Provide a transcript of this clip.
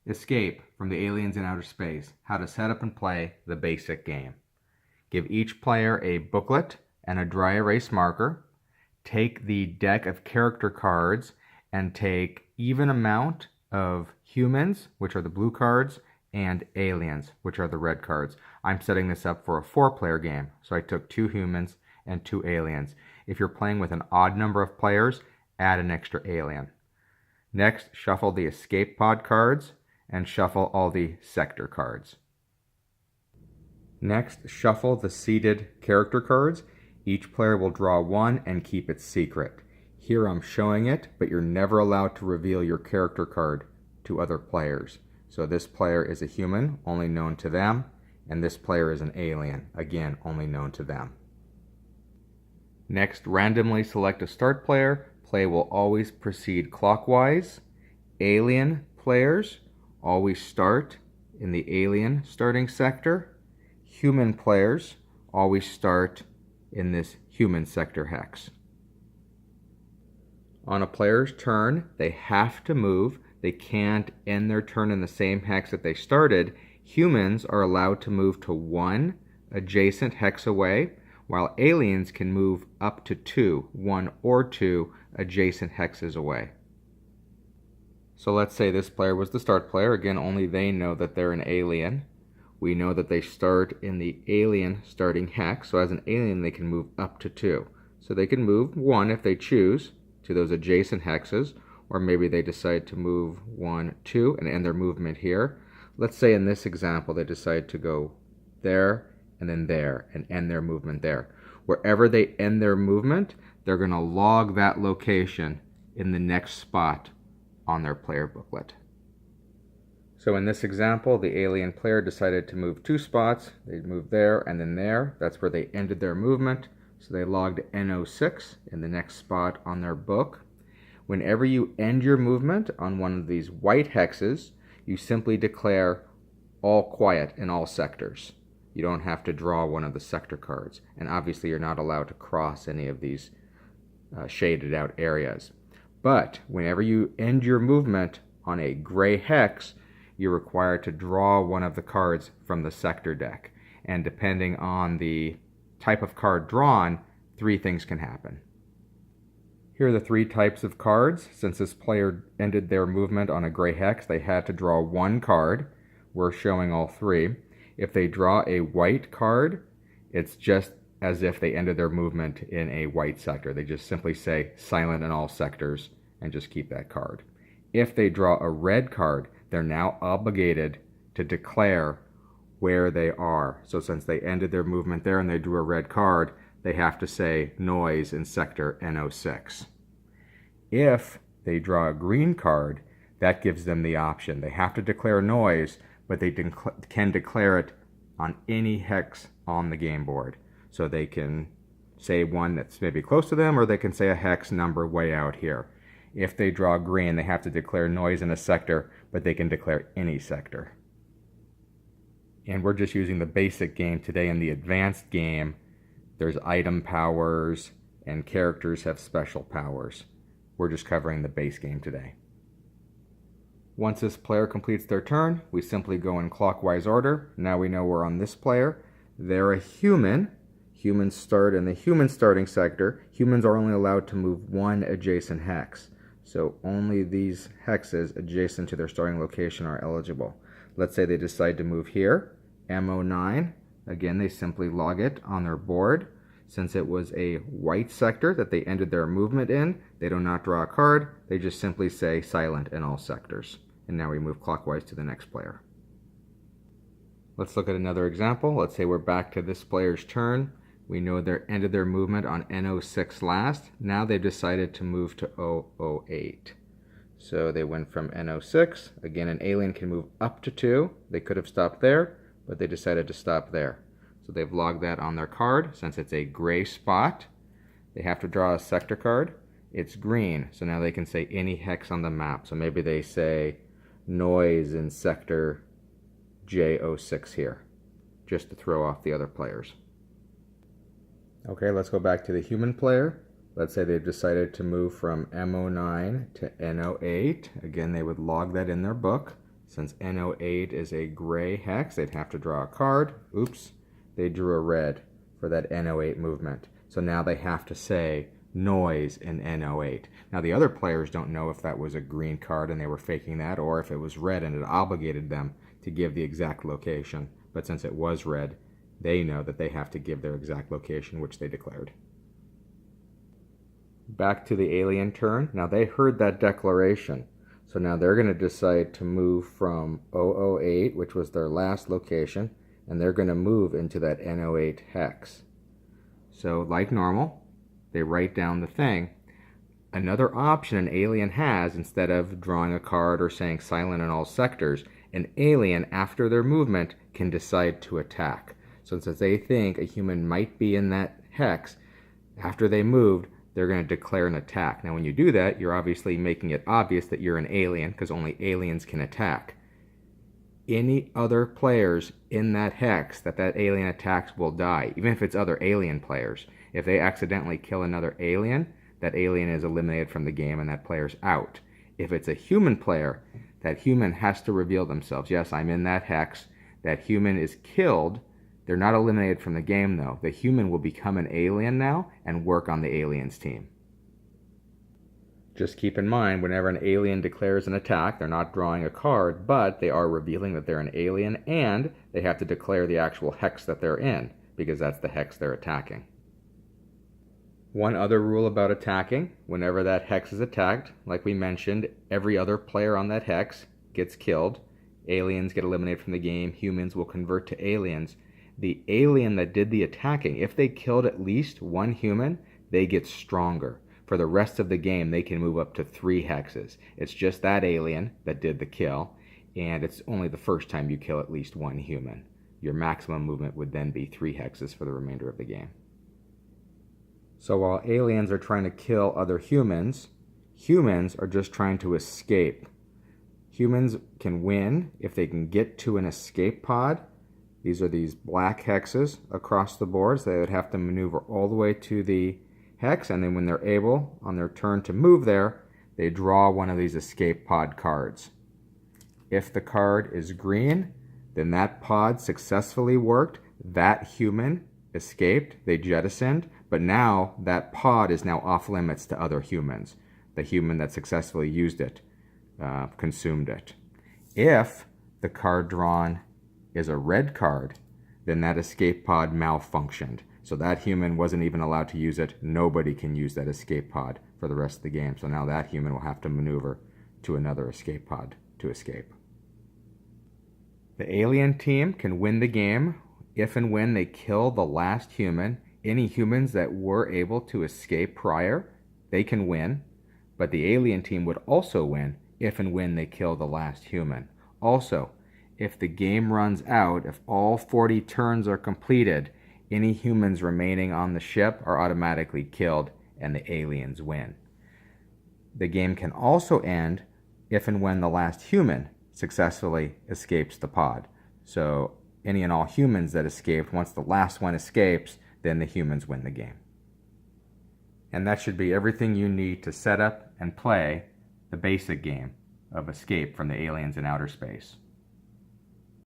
Escape from the aliens in outer space. How to set up and play the basic game. Give each player a booklet and a dry erase marker. Take the deck of character cards and take even amount of humans, which are the blue cards, and aliens, which are the red cards. I'm setting this up for a 4-player game, so I took 2 humans and 2 aliens. If you're playing with an odd number of players, add an extra alien. Next, shuffle the escape pod cards and shuffle all the sector cards. Next, shuffle the seeded character cards. Each player will draw one and keep it secret. Here I'm showing it, but you're never allowed to reveal your character card to other players. So this player is a human, only known to them, and this player is an alien, again, only known to them. Next, randomly select a start player. Play will always proceed clockwise. Alien players always start in the alien starting sector. Human players always start in this human sector hex. On a player's turn, they have to move. They can't end their turn in the same hex that they started. Humans are allowed to move to 1 adjacent hex away, while aliens can move up to 2, 1 or 2 adjacent hexes away. So let's say this player was the start player. Again, only they know that they're an alien. We know that they start in the alien starting hex, so as an alien they can move up to 2. So they can move 1 if they choose to those adjacent hexes, or maybe they decide to move 1, 2 and end their movement here. Let's say in this example they decide to go there and then there and end their movement there. Wherever they end their movement, they're going to log that location in the next spot on their player booklet. So in this example, the alien player decided to move 2 spots. They moved there and then there. That's where they ended their movement. So they logged NO6 in the next spot on their book. Whenever you end your movement on one of these white hexes, you simply declare all quiet in all sectors. You don't have to draw one of the sector cards. And obviously you're not allowed to cross any of these shaded out areas. But whenever you end your movement on a gray hex, you're required to draw one of the cards from the sector deck. And depending on the type of card drawn, 3 things can happen. Here are the 3 types of cards. Since this player ended their movement on a gray hex, they had to draw 1 card. We're showing all 3. If they draw a white card, it's just as if they ended their movement in a white sector. They just simply say silent in all sectors and just keep that card. If they draw a red card, they're now obligated to declare where they are. So since they ended their movement there and they drew a red card, they have to say noise in sector NO6. If they draw a green card, that gives them the option. They have to declare noise, but they can declare it on any hex on the game board. So they can say one that's maybe close to them, or they can say a hex number way out here. If they draw green, they have to declare noise in a sector, but they can declare any sector. And we're just using the basic game today. In the advanced game, there's item powers and characters have special powers. We're just covering the base game today. Once this player completes their turn, we simply go in clockwise order. Now we know we're on this player. They're a human. Humans start in the human starting sector. Humans are only allowed to move 1 adjacent hex. So only these hexes adjacent to their starting location are eligible. Let's say they decide to move here, MO9. Again, they simply log it on their board. Since it was a white sector that they ended their movement in, they do not draw a card. They just simply say silent in all sectors. And now we move clockwise to the next player. Let's look at another example. Let's say we're back to this player's turn. We know they ended their movement on NO6 last. Now they've decided to move to 008. So they went from NO6. Again, an alien can move up to 2. They could have stopped there, but they decided to stop there. So they've logged that on their card. Since it's a gray spot, they have to draw a sector card. It's green, so now they can say any hex on the map. So maybe they say noise in sector J06 here, just to throw off the other players. Okay, let's go back to the human player. Let's say they've decided to move from MO9 to NO8. Again, they would log that in their book. Since N08 is a gray hex, they'd have to draw a card. Oops, they drew a red for that N08 movement. So now they have to say noise in N08. Now the other players don't know if that was a green card and they were faking that, or if it was red and it obligated them to give the exact location. But since it was red, they know that they have to give their exact location, which they declared. Back to the alien turn. Now they heard that declaration. So now they're going to decide to move from 008, which was their last location, and they're going to move into that N08 hex. So like normal, they write down the thing. Another option an alien has, instead of drawing a card or saying silent in all sectors, an alien, after their movement, can decide to attack. So since they think a human might be in that hex, after they moved, they're going to declare an attack. Now when you do that, you're obviously making it obvious that you're an alien, because only aliens can attack. Any other players in that hex that alien attacks will die, even if it's other alien players. If they accidentally kill another alien, that alien is eliminated from the game and that player's out. If it's a human player, that human has to reveal themselves. Yes, I'm in that hex. That human is killed. They're not eliminated from the game, though. The human will become an alien now and work on the alien's team. Just keep in mind, whenever an alien declares an attack, they're not drawing a card, but they are revealing that they're an alien, and they have to declare the actual hex that they're in, because that's the hex they're attacking. One other rule about attacking, whenever that hex is attacked, like we mentioned, every other player on that hex gets killed. Aliens get eliminated from the game. Humans will convert to aliens. The alien that did the attacking, if they killed at least one human, they get stronger. For the rest of the game, they can move up to 3 hexes. It's just that alien that did the kill, and it's only the first time you kill at least one human. Your maximum movement would then be 3 hexes for the remainder of the game. So while aliens are trying to kill other humans, humans are just trying to escape. Humans can win if they can get to an escape pod. These are these black hexes across the board, so they would have to maneuver all the way to the hex, and then when they're able, on their turn to move there, they draw one of these escape pod cards. If the card is green, then that pod successfully worked. That human escaped, they jettisoned, but now that pod is now off limits to other humans. The human that successfully used it consumed it. If the card drawn is a red card, then that escape pod malfunctioned. So that human wasn't even allowed to use it. Nobody can use that escape pod for the rest of the game. So now that human will have to maneuver to another escape pod to escape. The alien team can win the game if and when they kill the last human. Any humans that were able to escape prior, they can win. But the alien team would also win if and when they kill the last human. Also, if the game runs out, if all 40 turns are completed, any humans remaining on the ship are automatically killed and the aliens win. The game can also end if and when the last human successfully escapes the pod. So any and all humans that escaped, once the last one escapes, then the humans win the game. And that should be everything you need to set up and play the basic game of Escape from the Aliens in Outer Space.